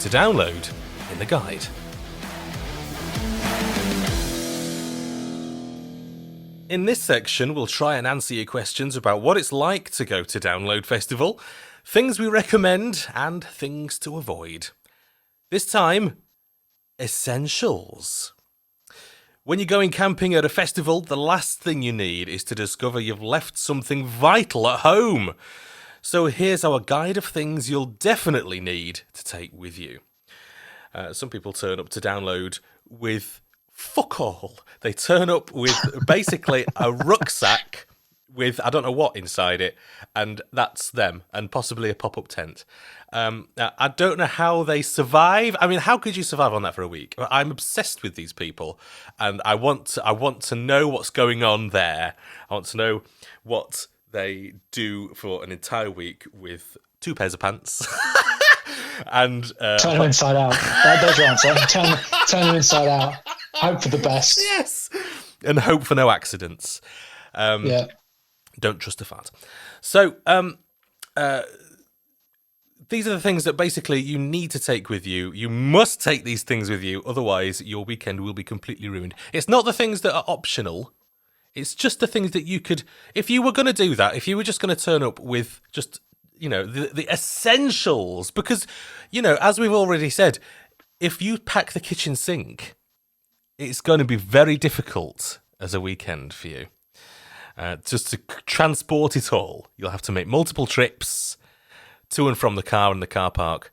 to download in the guide. In this section, we'll try and answer your questions about what it's like to go to Download Festival, things we recommend, and things to avoid. This time, essentials. When you're going camping at a festival, the last thing you need is to discover you've left something vital at home. So here's our guide of things you'll definitely need to take with you. Some people turn up to Download with fuck all. They turn up with basically a rucksack with I don't know what inside it, and that's them, and possibly a pop-up tent. I don't know how they survive. I mean, how could you survive on that for a week? I'm obsessed with these people, and I want to know what's going on there. I want to know what they do for an entire week with 2 pairs of pants. And turn them inside out. There's your answer. Turn them inside out. Hope for the best. Yes, and hope for no accidents. Yeah. Don't trust a fart. So, these are the things that basically you need to take with you. You must take these things with you, otherwise your weekend will be completely ruined. It's not the things that are optional. It's just the things that you could, if you were going to do that, if you were just going to turn up with just, the essentials, because, as we've already said, if you pack the kitchen sink, it's going to be very difficult as a weekend for you. Just to transport it all, you'll have to make multiple trips to and from the car and the car park,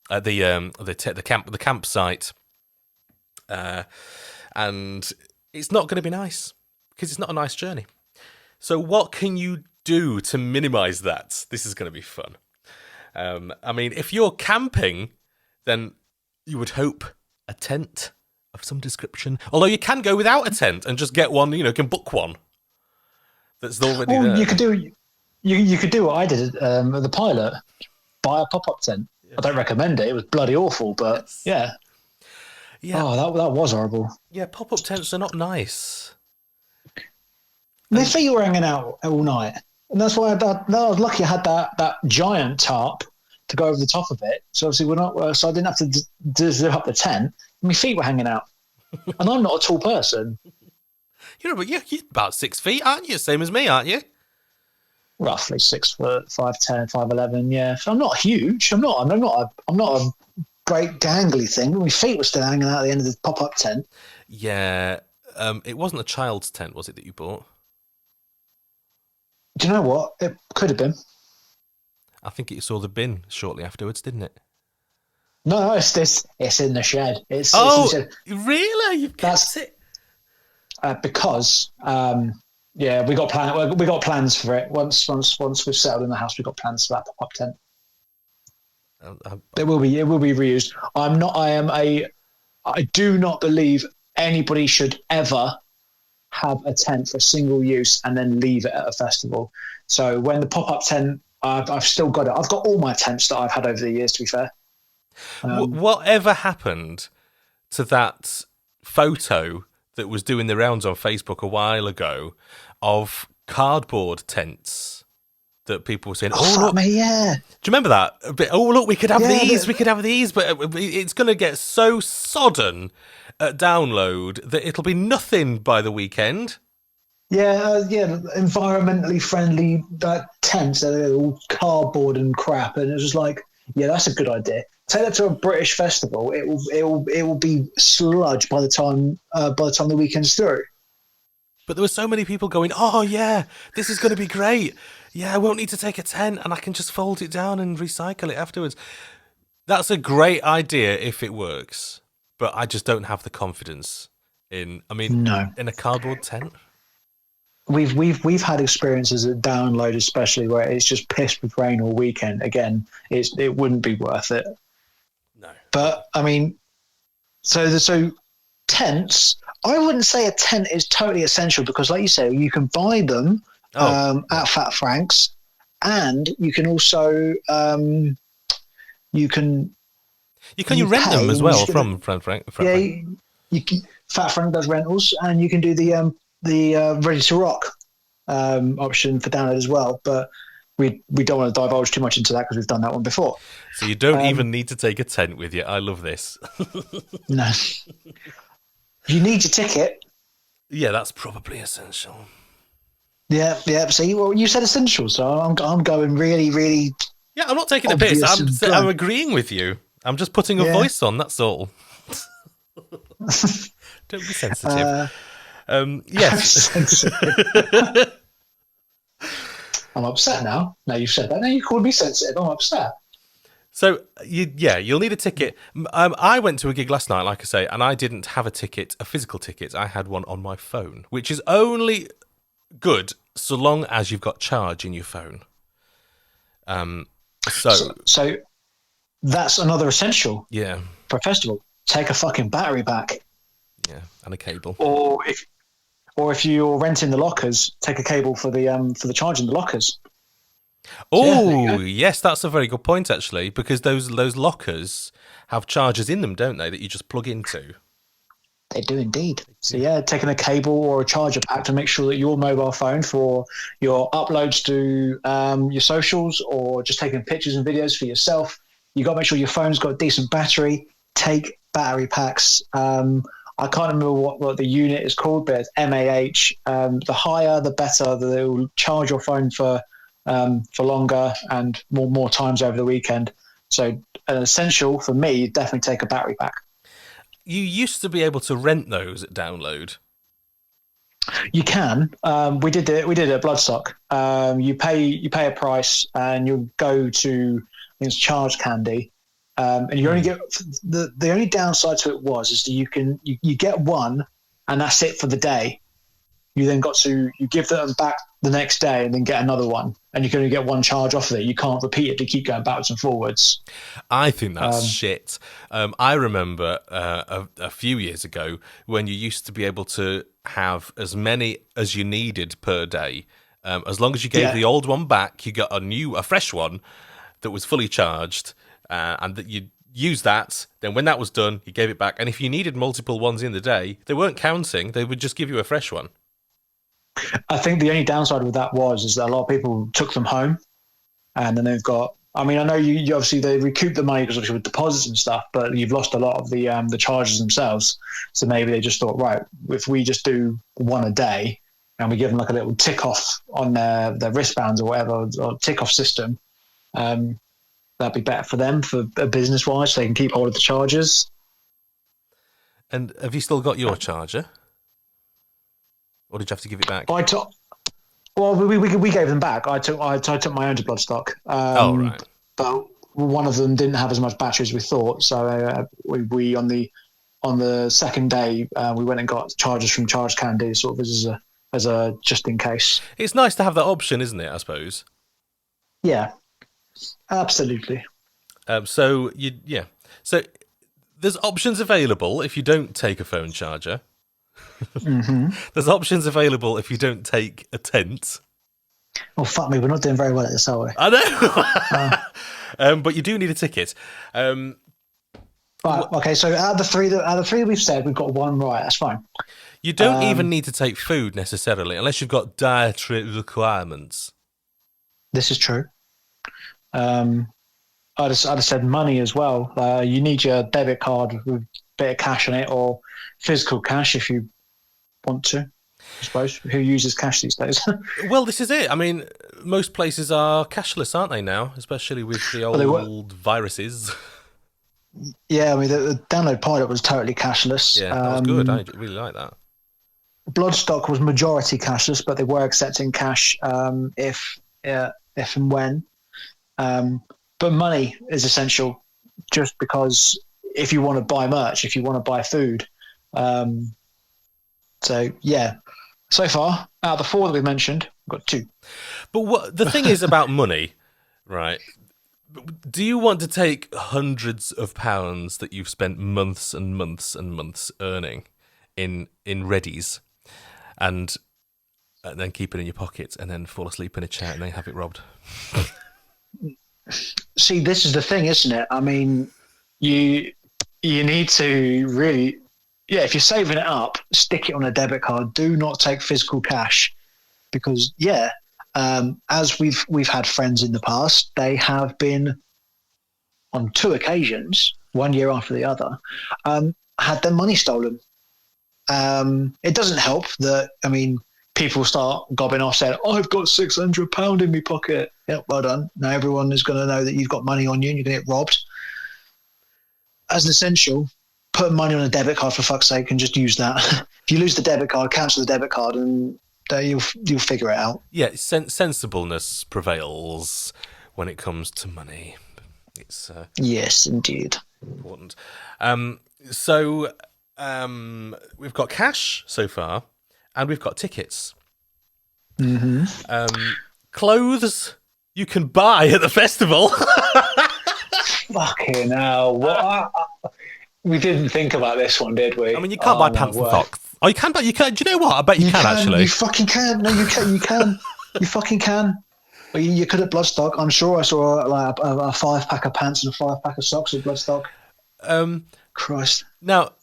the campsite, and it's not going to be nice because it's not a nice journey. So, what can you do to minimise that? This is going to be fun. I mean, if you're camping, then you would hope a tent of some description. Although you can go without a tent and just get one. Can book one. That's already there. You could do what I did at the pilot. Buy a pop-up tent. Yeah. I don't recommend it. It was bloody awful, but yes. Yeah. Oh, that was horrible. Yeah, pop-up tents are not nice. My feet were hanging out all night, and that's why I was lucky I had that giant tarp to go over the top of it. So obviously so I didn't have to zip up the tent. My feet were hanging out, and I'm not a tall person. But you're about 6 feet, aren't you? Same as me, aren't you? Roughly 6 foot, 5'10", 5'11". Yeah, so I'm not huge. I'm not a great gangly thing. But my feet were still hanging out at the end of the pop-up tent. Yeah, it wasn't a child's tent, was it, that you bought? Do you know what? It could have been. I think it saw the bin shortly afterwards, didn't it? No, it's in the shed. It's really? You've kept it? Because we got plans for it. Once we've settled in the house, we got plans for that pop-up tent. It will be reused. I do not believe anybody should ever have a tent for single use and then leave it at a festival. So when the pop-up tent, I've still got it. I've got all my tents that I've had over the years, to be fair. Whatever happened to that photo that was doing the rounds on Facebook a while ago of cardboard tents that people were saying, look, me, yeah. Do you remember that? Look, we could have these, but it's going to get so sodden at Download that it'll be nothing by the weekend. Yeah, environmentally friendly tents, they're all cardboard and crap, and it was just like, yeah, that's a good idea. Take that to a British festival. It will be sludge by the time the weekend's through. But there were so many people going, oh yeah, this is going to be great. Yeah, I won't need to take a tent, and I can just fold it down and recycle it afterwards. That's a great idea if it works, but I just don't have the confidence in a cardboard tent. We've had experiences at Download, especially where it's just pissed with rain all weekend. Again, it wouldn't be worth it. No. But I mean, so tents. I wouldn't say a tent is totally essential because, like you say, you can buy them at Fat Frank's, and you can also you rent them as well from Fat Frank. Fat Frank does rentals, and you can do the Ready to Rock option for Download as well. But we don't want to divulge too much into that because we've done that one before. So you don't even need to take a tent with you. I love this. No, you need your ticket. Yeah, that's probably essential. Yeah. See, well, you said essential, so I'm going really, really. Yeah, I'm not taking a piss. obvious I'm agreeing with you. I'm just putting a voice on. That's all. Don't be sensitive. Yes. I'm upset now. Now you've said that. Now you called me sensitive. I'm upset. So, you'll need a ticket. I went to a gig last night, like I say, and I didn't have a ticket, a physical ticket. I had one on my phone, which is only good so long as you've got charge in your phone. So that's another essential. Yeah. For a festival, take a fucking battery back. Yeah, and a cable. Or if you're renting the lockers, take a cable for the charge in the lockers. Oh, yes, that's a very good point, actually, because those lockers have chargers in them, don't they, that you just plug into? They do indeed. So yeah, taking a cable or a charger pack to make sure that your mobile phone for your uploads to your socials or just taking pictures and videos for yourself, you got to make sure your phone's got a decent battery. Take battery packs. I can't remember what the unit is called, but it's MAH. The higher, the better. They will charge your phone for longer and more times over the weekend. So an essential for me, definitely take a battery pack. You used to be able to rent those at Download. You can. We did it at Bloodstock. You pay a price and you go to it's Charge Candy. And you only get the only downside to it is that you get one and that's it for the day. You then you give them back the next day and then get another one, and you can only get one charge off of it. You can't repeat it to keep going backwards and forwards. I think that's shit. I remember a few years ago when you used to be able to have as many as you needed per day. As long as you gave the old one back, you got a fresh one that was fully charged. And that you use that, then when that was done, you gave it back. And if you needed multiple ones in the day, they weren't counting, they would just give you a fresh one. I think the only downside with that is that a lot of people took them home and then they've got, I mean, I know you obviously they recoup the money because obviously with deposits and stuff, but you've lost a lot of the charges themselves. So maybe they just thought, right, if we just do one a day and we give them like a little tick off on their wristbands or whatever, or tick off system, that'd be better for them for business wise, so they can keep hold of the chargers. And have you still got your charger? Or did you have to give it back? We gave them back. I took my own to Bloodstock. Right. But one of them didn't have as much battery as we thought, so we on the second day we went and got chargers from Charge Candy, sort of as a just in case. It's nice to have that option, isn't it? I suppose. Yeah, absolutely. So there's options available if you don't take a phone charger. Mm-hmm. There's options available if you don't take a tent. Oh, fuck me, we're not doing very well at this, are we? I know. But you do need a ticket. Right, okay, so out of the three we've said, we've got one right. That's fine. You don't even need to take food necessarily, unless you've got dietary requirements. This is true. I'd have said money as well. You need your debit card with a bit of cash on it, or physical cash if you want to. I suppose. Who uses cash these days? Well, this is it. I mean, most places are cashless, aren't they now? Especially with the old viruses. Yeah, I mean, the Download Pilot was totally cashless. Yeah, that was good. I really like that. Bloodstock was majority cashless, but they were accepting cash if and when. But money is essential, just because if you want to buy merch, if you want to buy food. So yeah, so far out of the four that we mentioned, we've got two. But what the thing is about money, right? Do you want to take hundreds of pounds that you've spent months and months and months earning in readies, and then keep it in your pocket, and then fall asleep in a chair and then have it robbed? See, this is the thing, isn't it? I mean, you need to really, if you're saving it up, stick it on a debit card. Do not take physical cash, because as we've had friends in the past, they have been on 2 occasions, one year after the other, had their money stolen. It doesn't help that, I mean, people start gobbing off saying, I've got £600 in my pocket. Yeah, well done. Now everyone is going to know that you've got money on you and you're going to get robbed. As an essential, put money on a debit card for fuck's sake and just use that. If you lose the debit card, cancel the debit card and you'll figure it out. Yeah, sensibleness prevails when it comes to money. It's yes, indeed. Important. So we've got cash so far, and we've got tickets. Mm-hmm. Clothes you can buy at the festival. Fucking hell! What? We didn't think about this one, did we? I mean, you can't buy pants and socks. Oh, you can, but you can. Do you know what? I bet you can actually. You fucking can. No, you can. You can. You fucking can. You could at Bloodstock. I'm sure I saw like a 5-pack of pants and a 5-pack of socks at Bloodstock. Christ. Now,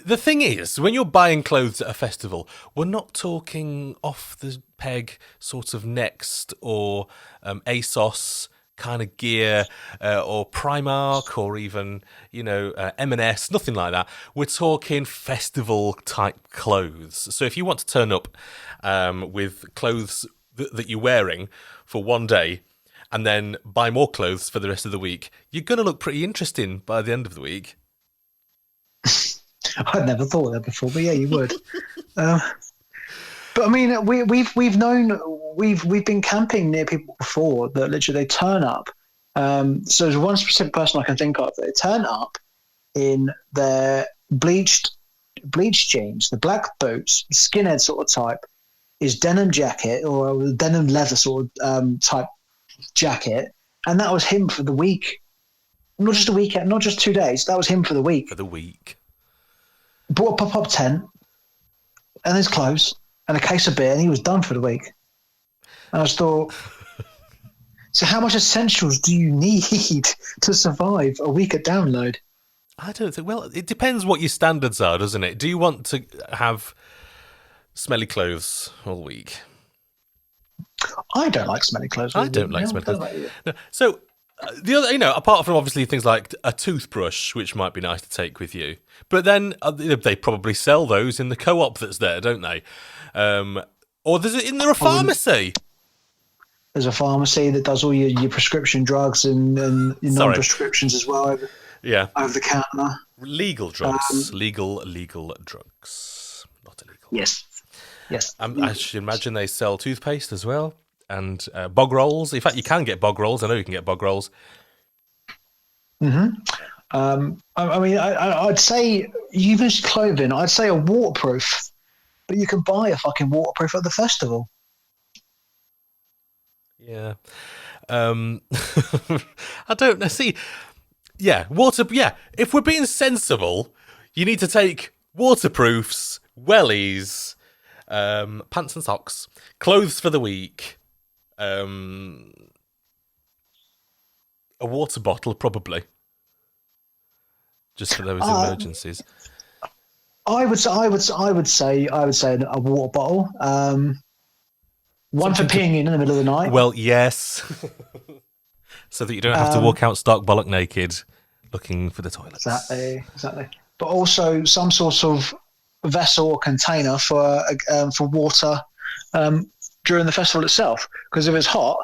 the thing is, when you're buying clothes at a festival, we're not talking off the peg sort of Next or ASOS kind of gear or Primark or even, M&S, nothing like that. We're talking festival type clothes. So if you want to turn up with clothes that you're wearing for one day and then buy more clothes for the rest of the week, you're going to look pretty interesting by the end of the week. I'd never thought of that before, but yeah, you would. But I mean, we've been camping near people before that literally they turn up. So there's one specific person I can think of. They turn up in their bleached jeans, the black boots, skinhead sort of type, his denim jacket or denim leather sort of type jacket, and that was him for the week. Not just a weekend, not just 2 days. That was him for the week. For the week. Bought a pop-up tent and his clothes and a case of beer, and he was done for the week. And I just thought, so how much essentials do you need to survive a week at Download? I don't think. Well, it depends what your standards are, doesn't it? Do you want to have smelly clothes all week? I don't like smelly clothes. I don't like smelly clothes. No. So the other, apart from obviously things like a toothbrush, which might be nice to take with you, but then they probably sell those in the co-op that's there, don't they? Or isn't there a pharmacy? There's a pharmacy that does all your prescription drugs and your non-prescriptions as well. Over the counter. Legal drugs. Legal drugs. Not illegal. Yes. I should imagine they sell toothpaste as well. And bog rolls. In fact, you can get bog rolls. I know you can get bog rolls. Mm-hmm. I mean, I'd say, you mentioned clothing. I'd say a waterproof. But you can buy a fucking waterproof at the festival. Yeah. I don't know. See, yeah, if we're being sensible, you need to take waterproofs, wellies, pants and socks, clothes for the week, a water bottle probably, just for those emergencies. I would say a water bottle. One for peeing in the middle of the night. Well, yes. So that you don't have to walk out stark bollock naked looking for the toilets. Exactly. But also some sort of vessel or container for water during the festival itself. Because if it's hot,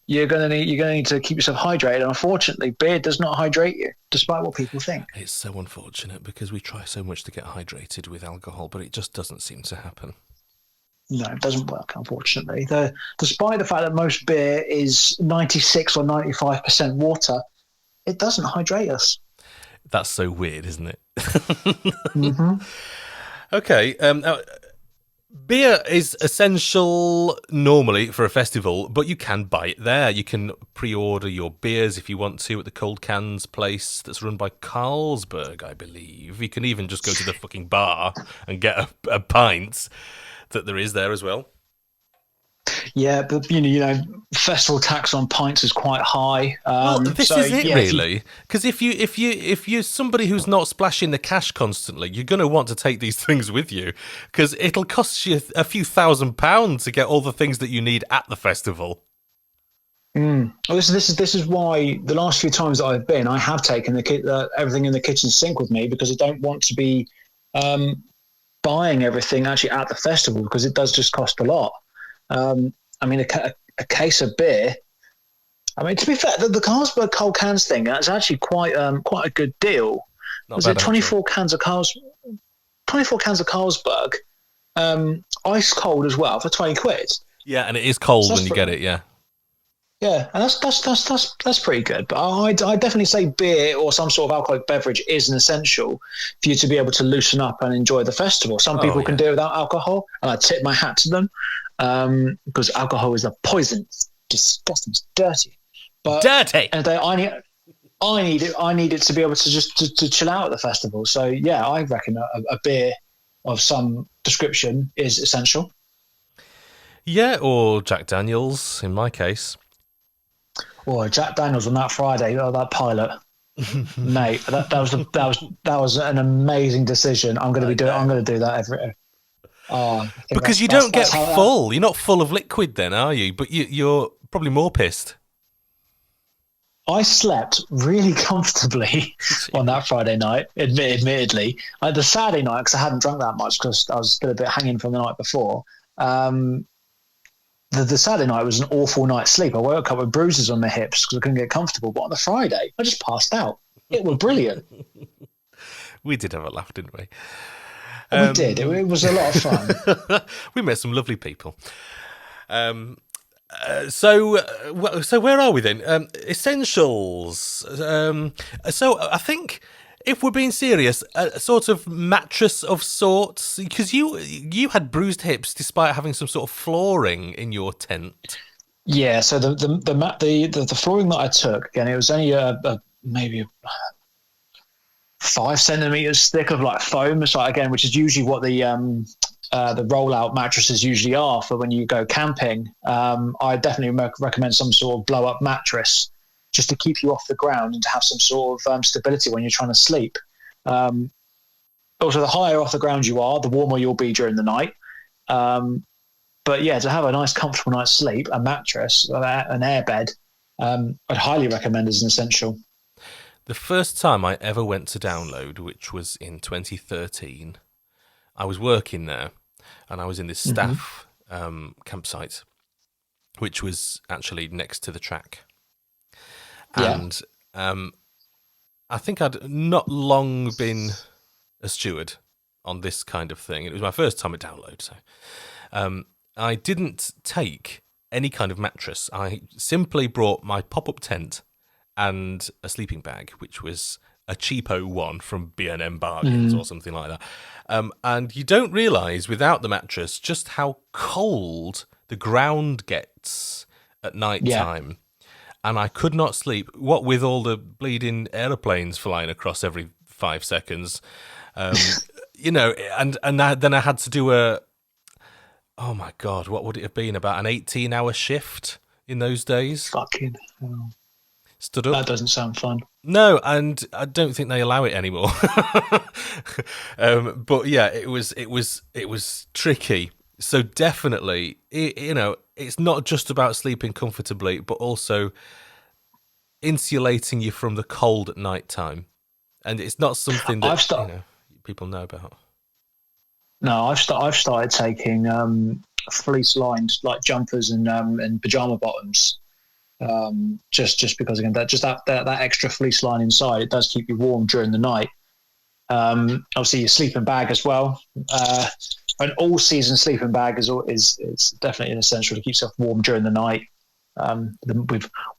you're gonna need to keep yourself hydrated. And unfortunately, beer does not hydrate you, despite what people think. It's so unfortunate because we try so much to get hydrated with alcohol, but it just doesn't seem to happen. No, it doesn't work, unfortunately. Despite the fact that most beer is 96 or 95% water, it doesn't hydrate us. That's so weird, isn't it? Mm-hmm. Okay. Beer is essential normally for a festival, but you can buy it there. You can pre-order your beers if you want to at the Cold Cans place that's run by Carlsberg, I believe. You can even just go to the fucking bar and get a pint that there is there as well. Yeah, but festival tax on pints is quite high. Well, this So is it yeah, really, because if you're somebody who's not splashing the cash constantly, you're going to want to take these things with you, because it'll cost you a few £1,000s to get all the things that you need at the festival. Well, this is why the last few times that I've been, I have taken everything in the kitchen sink with me because I don't want to be um, buying everything actually at the festival because it does just cost a lot. I mean, a case of beer. I mean, to be fair, the Carlsberg cold cans thing that's actually quite a good deal. Not Was bad, it actually. 24 cans of Carlsberg, ice cold as well for 20 quid? Yeah, and it is cold So when you get it. Yeah. yeah, and that's pretty good. But I definitely say beer or some sort of alcoholic beverage is an essential for you to be able to loosen up and enjoy the festival. Some Oh people can yeah. do it without alcohol, and I tip my hat to them because alcohol is a poison. It's disgusting. It's dirty. But Dirty. and I need it to be able to just to chill out at the festival. So yeah, I reckon a beer of some description is essential. Yeah, or Jack Daniels in my case. Or Jack Daniels on that Friday, that pilot. Mate, that was an amazing decision. I I'm know. going to do that every. Oh, I think Because you don't get full. You're not full of liquid then, are you? But you're probably more pissed. I slept really comfortably on that Friday night. Admittedly, the Saturday night because I hadn't drunk that much because I was still a bit hanging from the night before. The Saturday night was an awful night's sleep. I woke up with bruises on my hips because I couldn't get comfortable. But on the Friday, I just passed out. It was brilliant. We did have a laugh, didn't we? We did. It was a lot of fun. We met some lovely people. So where are we then? Essentials. So I think if we're being serious, a sort of mattress of sorts, because you had bruised hips despite having some sort of flooring in your tent. Yeah. So the flooring that I took again, it was only maybe 5 centimeters thick of like foam. So again, which is usually what the rollout mattresses usually are for when you go camping. I definitely recommend some sort of blow up mattress just to keep you off the ground and to have some sort of stability when you're trying to sleep. Also, the higher off the ground you are, the warmer you'll be during the night. But yeah, to have a nice, comfortable night's sleep, a mattress, an airbed, I'd highly recommend as an essential. The first time I ever went to download, which was in 2013, I was working there, and I was in this staff campsite, which was actually next to the track. Yeah. And I think I'd not long been a steward on this kind of thing. It was my first time at download, so I didn't take any kind of mattress. I simply brought my pop-up tent and a sleeping bag, which was a cheapo one from B&M Bargains or something like that. And you don't realise without the mattress just how cold the ground gets at night time. And I could not sleep, what with all the bleeding aeroplanes flying across every 5 seconds. Then I had to do oh my God, what would it have been? About an 18-hour shift in those days. Fucking hell. Stood up. That doesn't sound fun. No, and I don't think they allow it anymore. But yeah, it was tricky. So definitely, it's not just about sleeping comfortably, but also insulating you from the cold at night time. And it's not something that people know about. No, I've started taking fleece lined like jumpers and pajama bottoms. Just because again that extra fleece line inside, it does keep you warm during the night. Obviously your sleeping bag as well. An all season sleeping bag is definitely an essential to keep yourself warm during the night.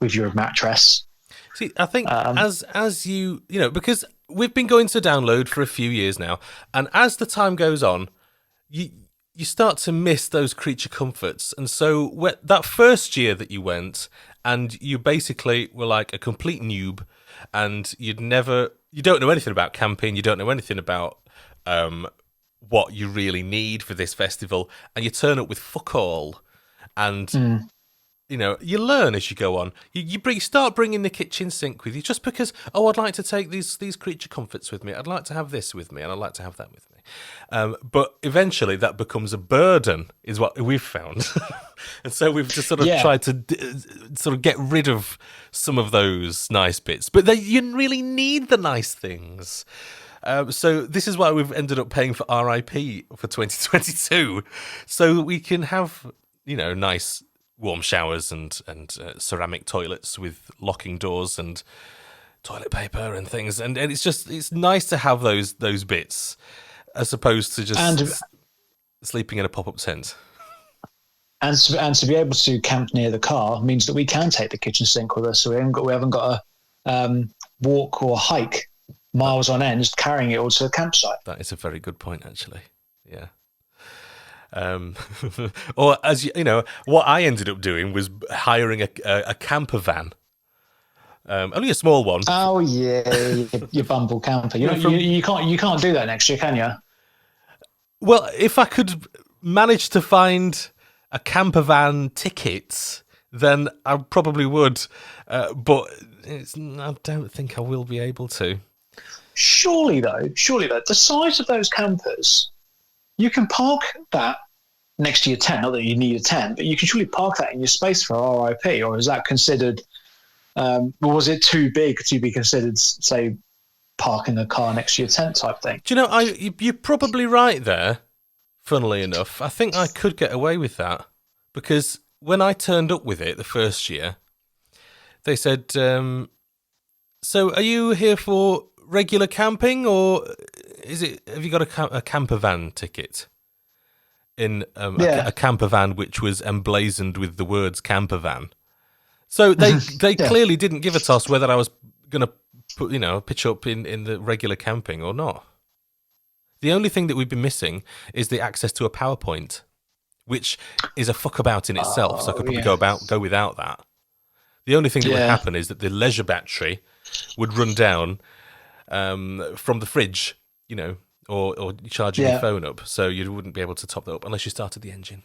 With your mattress. See, I think as you because we've been going to download for a few years now, and as the time goes on, you start to miss those creature comforts. And so that first year that you went, and you basically were like a complete noob, and you don't know anything about camping, you don't know anything about what you really need for this festival, and you turn up with fuck all. And you learn as you go on. You start bringing the kitchen sink with you, just because. Oh, I'd like to take these creature comforts with me. I'd like to have this with me, and I'd like to have that with me. But eventually, that becomes a burden, is what we've found. And so we've just sort of tried to sort of get rid of some of those nice bits. But you really need the nice things. So this is why we've ended up paying for RIP for 2022, so that we can have nice warm showers and ceramic toilets with locking doors and toilet paper and things, and it's nice to have those bits as opposed to just sleeping in a pop-up tent. And to be able to camp near the car means that we can take the kitchen sink with us, so we haven't got to walk or hike miles on end just carrying it all to the campsite. That is a very good point, actually. Yeah. Or as what I ended up doing was hiring a camper van, only a small one. Oh yeah, you bumble camper. You can't do that next year, can you? Well, if I could manage to find a camper van ticket, then I probably would. But I don't think I will be able to. Surely though, the size of those campers, you can park that next to your tent. Not that you need a tent, but you can surely park that in your space for RIP. Or is that considered? Was it too big to be considered, say, parking the car next to your tent type thing? Do you know? You're probably right there. Funnily enough, I think I could get away with that, because when I turned up with it the first year, they said, "So, are you here for regular camping, or have you got a camper van ticket?" In a camper van which was emblazoned with the words camper van. So they clearly didn't give a toss whether I was going to pitch up in the regular camping or not. The only thing that we've been missing is the access to a PowerPoint, which is a fuck about in itself, so I could probably go without that. The only thing that would happen is that the leisure battery would run down from the fridge, or charging your phone up, so you wouldn't be able to top that up unless you started the engine.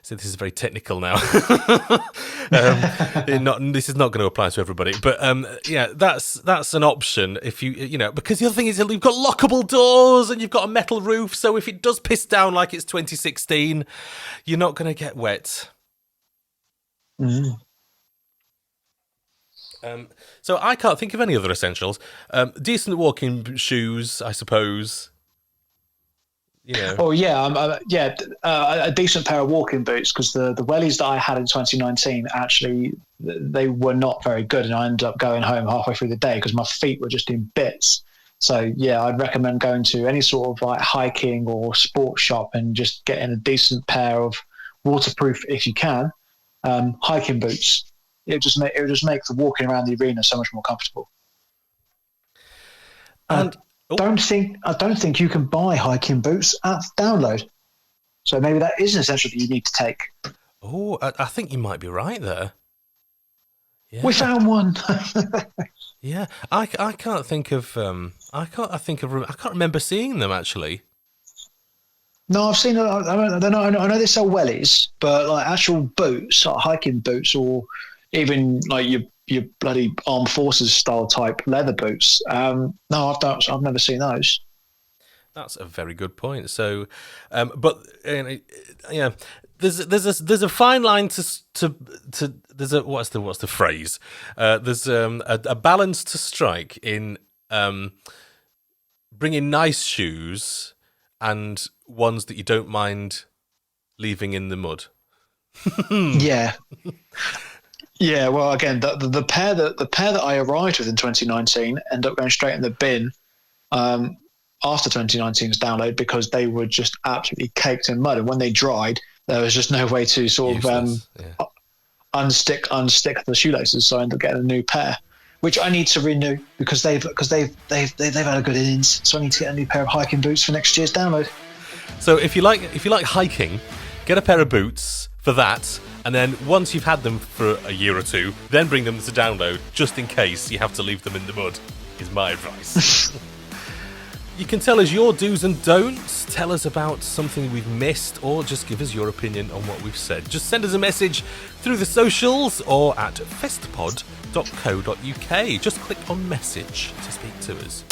So this is very technical now. This is not going to apply to everybody, but that's an option if because the other thing is you've got lockable doors and you've got a metal roof, so if it does piss down like it's 2016, you're not going to get wet. Mm. So I can't think of any other essentials. Decent walking shoes, I suppose. Oh yeah, a decent pair of walking boots, because the wellies that I had in 2019 actually they were not very good, and I ended up going home halfway through the day because my feet were just in bits. So yeah, I'd recommend going to any sort of like hiking or sports shop and just getting a decent pair of waterproof, if you can, hiking boots. It would just make the walking around the arena so much more comfortable. And I don't think you can buy hiking boots at Download. So maybe that is an essential that you need to take. Oh, I think you might be right there. Yeah. We found one. Yeah, I can't think of I can't remember seeing them actually. No, I've seen. I know they sell wellies, but like actual boots, like hiking boots, or even like your bloody armed forces style type leather boots. No, I've never seen those. That's a very good point. So, but yeah, there's a fine line to there's a what's the phrase? There's a balance to strike in bringing nice shoes and ones that you don't mind leaving in the mud. Yeah. Yeah, well, again, the pair that I arrived with in 2019 ended up going straight in the bin after 2019's Download, because they were just absolutely caked in mud, and when they dried, there was just no way to sort of unstick the shoelaces. So I ended up getting a new pair, which I need to renew because they've had a good innings. So I need to get a new pair of hiking boots for next year's Download. So if you like hiking, get a pair of boots for that. And then once you've had them for a year or two, then bring them to Download, just in case you have to leave them in the mud, is my advice. You can tell us your do's and don'ts, tell us about something we've missed, or just give us your opinion on what we've said. Just send us a message through the socials or at festpod.co.uk. Just click on message to speak to us.